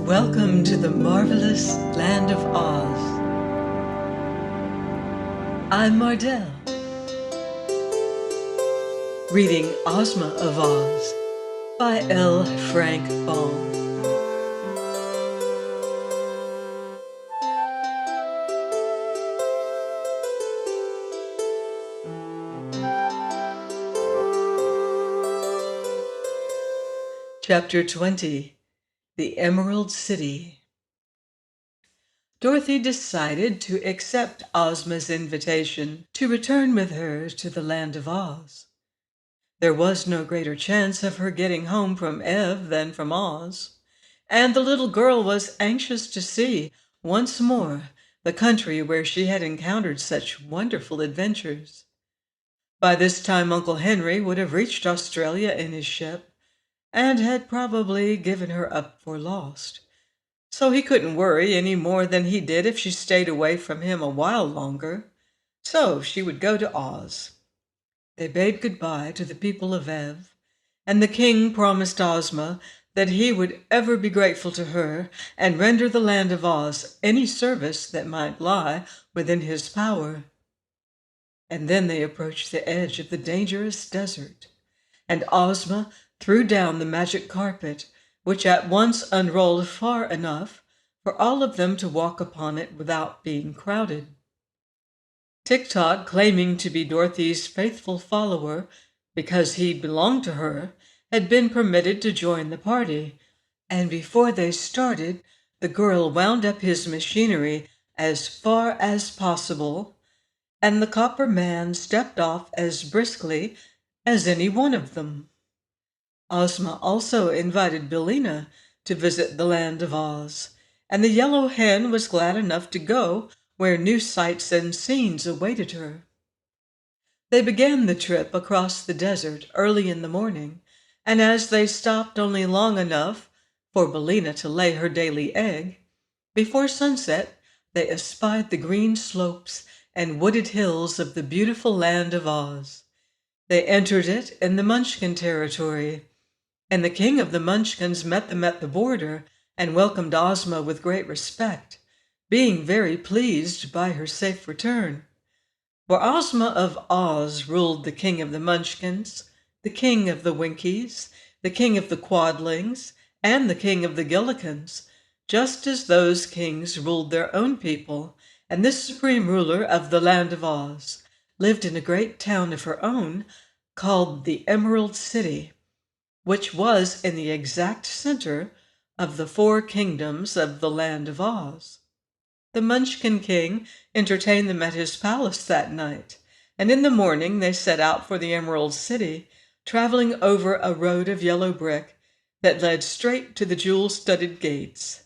Welcome to the marvelous land of Oz. I'm Mardell, reading Ozma of Oz by L. Frank Baum. Chapter 20, The Emerald City. Dorothy decided to accept Ozma's invitation to return with her to the land of Oz. There was no greater chance of her getting home from Ev than from Oz, and the little girl was anxious to see once more the country where she had encountered such wonderful adventures. By this time Uncle Henry would have reached Australia in his ship, and had probably given her up for lost. So he couldn't worry any more than he did if she stayed away from him a while longer. So she would go to Oz. They bade goodbye to the people of Ev, and the king promised Ozma that he would ever be grateful to her and render the land of Oz any service that might lie within his power. And then they approached the edge of the dangerous desert, and Ozma threw down the magic carpet, which at once unrolled far enough for all of them to walk upon it without being crowded. Tik-Tok, claiming to be Dorothy's faithful follower because he belonged to her, had been permitted to join the party, and before they started, the girl wound up his machinery as far as possible, and the copper man stepped off as briskly as any one of them. Ozma also invited Billina to visit the land of Oz, and the yellow hen was glad enough to go where new sights and scenes awaited her. They began the trip across the desert early in the morning, and as they stopped only long enough for Billina to lay her daily egg, before sunset they espied the green slopes and wooded hills of the beautiful land of Oz. They entered it in the Munchkin territory, and the king of the Munchkins met them at the border and welcomed Ozma with great respect, being very pleased by her safe return. For Ozma of Oz ruled the king of the Munchkins, the king of the Winkies, the king of the Quadlings, and the king of the Gillikins, just as those kings ruled their own people, and this supreme ruler of the land of Oz lived in a great town of her own called the Emerald City, which was in the exact center of the four kingdoms of the land of Oz. The Munchkin king entertained them at his palace that night, and in the morning they set out for the Emerald City, traveling over a road of yellow brick that led straight to the jewel-studded gates.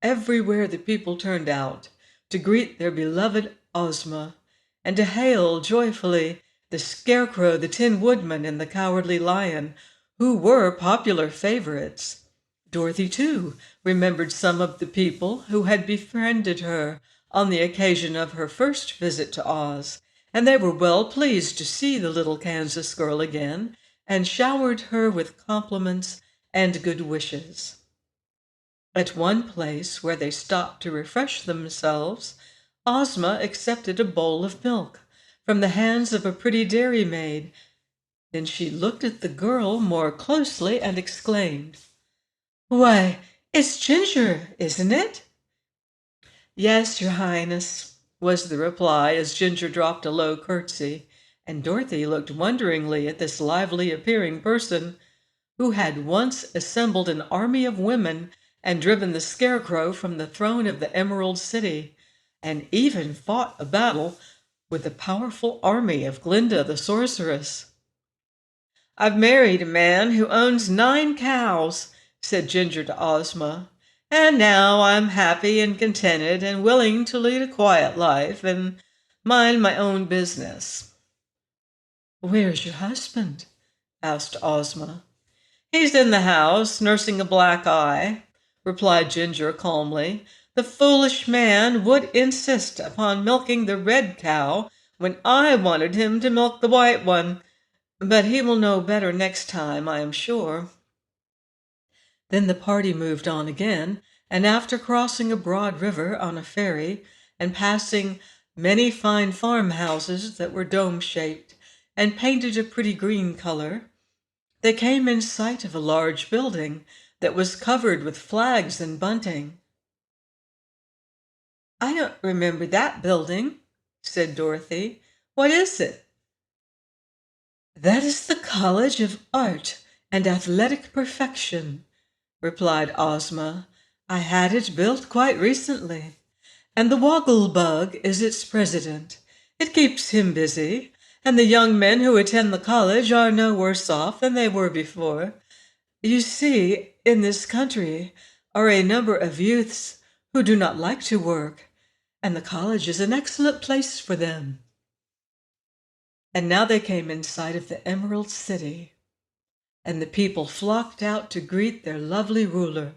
Everywhere the people turned out to greet their beloved Ozma, and to hail joyfully the Scarecrow, the Tin Woodman, and the Cowardly Lion, who were popular favorites. Dorothy, too, remembered some of the people who had befriended her on the occasion of her first visit to Oz, and they were well pleased to see the little Kansas girl again, and showered her with compliments and good wishes. At one place where they stopped to refresh themselves, Ozma accepted a bowl of milk from the hands of a pretty dairymaid. Then she looked at the girl more closely and exclaimed, "Why, it's Ginger, isn't it?" "Yes, Your Highness," was the reply as Ginger dropped a low curtsy, and Dorothy looked wonderingly at this lively-appearing person who had once assembled an army of women and driven the Scarecrow from the throne of the Emerald City, and even fought a battle with the powerful army of Glinda the Sorceress. "I've married a man who owns 9 cows," said Ginger to Ozma, "and now I'm happy and contented and willing to lead a quiet life and mind my own business." "Where's your husband?" asked Ozma. "He's in the house, nursing a black eye," replied Ginger calmly. "The foolish man would insist upon milking the red cow when I wanted him to milk the white one. But he will know better next time, I am sure." Then the party moved on again, and after crossing a broad river on a ferry and passing many fine farmhouses that were dome-shaped and painted a pretty green color, they came in sight of a large building that was covered with flags and bunting. "I don't remember that building," said Dorothy. "What is it?" "That is the College of Art and Athletic Perfection," replied Ozma. "I had it built quite recently, and the Woggle Bug is its president. It keeps him busy, and the young men who attend the college are no worse off than they were before. You see, in this country are a number of youths who do not like to work, and the college is an excellent place for them." And now they came in sight of the Emerald City, and the people flocked out to greet their lovely ruler.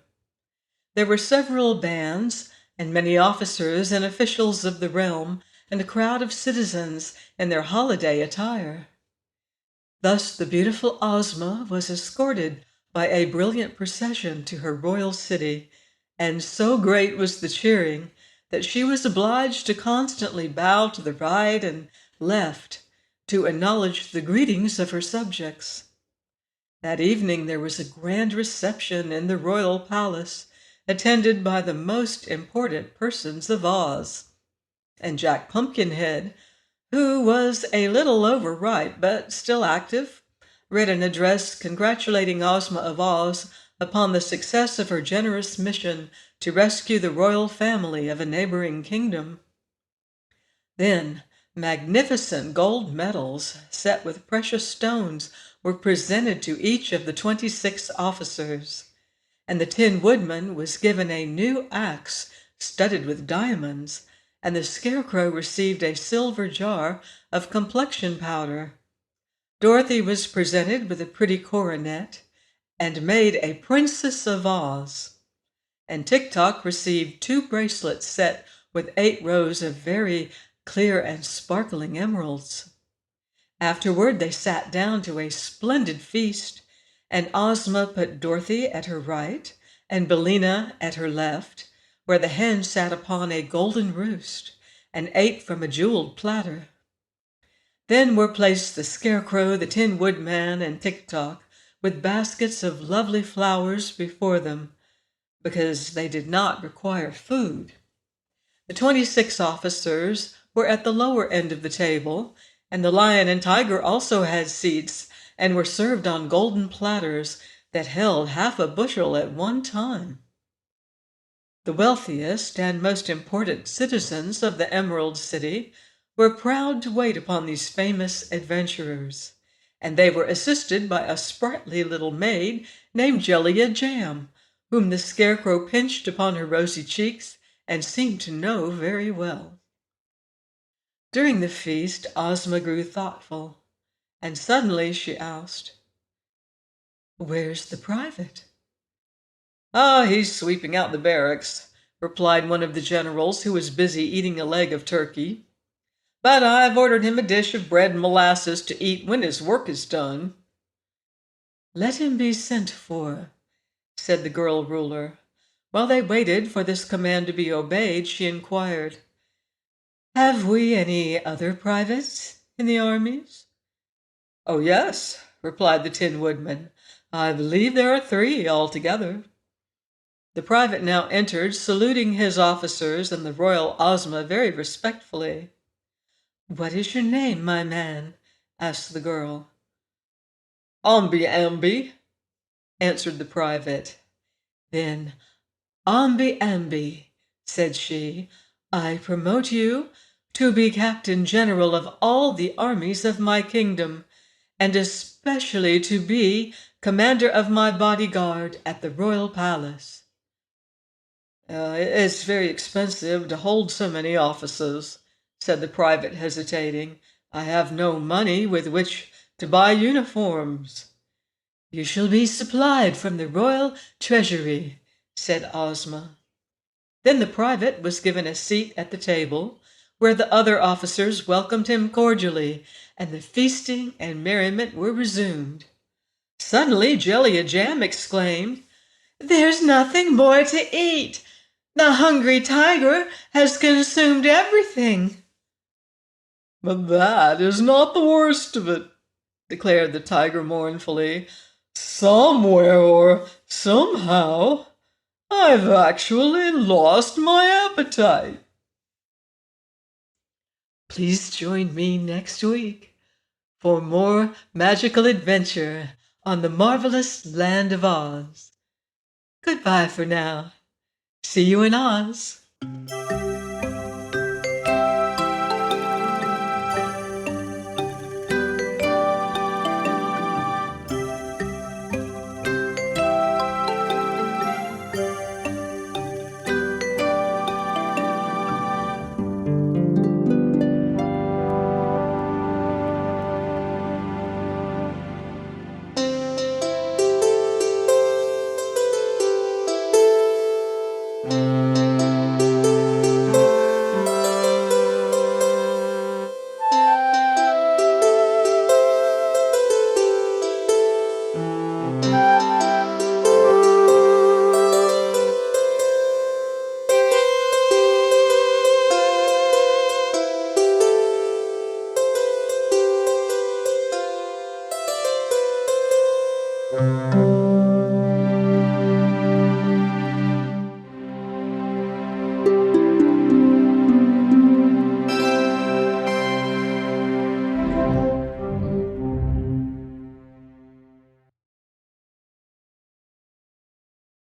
There were several bands, and many officers and officials of the realm, and a crowd of citizens in their holiday attire. Thus the beautiful Ozma was escorted by a brilliant procession to her royal city, and so great was the cheering that she was obliged to constantly bow to the right and left to acknowledge the greetings of her subjects. That evening there was a grand reception in the royal palace, attended by the most important persons of Oz. And Jack Pumpkinhead, who was a little overripe but still active, read an address congratulating Ozma of Oz upon the success of her generous mission to rescue the royal family of a neighboring kingdom. Then magnificent gold medals set with precious stones were presented to each of the 26 officers, and the Tin Woodman was given a new axe studded with diamonds, and the Scarecrow received a silver jar of complexion powder. Dorothy was presented with a pretty coronet and made a Princess of Oz, and Tik-Tok received 2 bracelets set with 8 rows of very clear and sparkling emeralds. Afterward, they sat down to a splendid feast, and Ozma put Dorothy at her right and Billina at her left, where the hen sat upon a golden roost and ate from a jeweled platter. Then were placed the Scarecrow, the Tin Woodman, and Tik-Tok, with baskets of lovely flowers before them, because they did not require food. The 26 officers were at the lower end of the table, and the Lion and Tiger also had seats and were served on golden platters that held half a bushel at one time. The wealthiest and most important citizens of the Emerald City were proud to wait upon these famous adventurers, and they were assisted by a sprightly little maid named Jellia Jam, whom the Scarecrow pinched upon her rosy cheeks and seemed to know very well. During the feast, Ozma grew thoughtful, and suddenly she asked, "Where's the private?" "Ah, he's sweeping out the barracks," replied one of the generals, who was busy eating a leg of turkey. "But I've ordered him a dish of bread and molasses to eat when his work is done." "Let him be sent for," said the girl ruler. While they waited for this command to be obeyed, she inquired, "Have we any other privates in the armies?" "Oh, yes," replied the Tin Woodman. "I believe there are 3 altogether." The private now entered, saluting his officers and the royal Ozma very respectfully. "What is your name, my man?" asked the girl. "Omby Amby," answered the private. "Then, Omby Amby," said she, "I promote you to be Captain General of all the armies of my kingdom, and especially to be commander of my bodyguard at the royal palace." "It's very expensive to hold so many officers," said the private, hesitating. "I have no money with which to buy uniforms." "You shall be supplied from the royal treasury," said Ozma. Then the private was given a seat at the table, where the other officers welcomed him cordially, and the feasting and merriment were resumed. Suddenly Jellia Jam exclaimed, "There's nothing more to eat! The hungry tiger has consumed everything. But that is not the worst of it, declared the tiger mournfully. Somewhere or somehow, I've actually lost my appetite. Please join me next week for more magical adventure on the marvelous land of Oz. Goodbye for now. See you in Oz.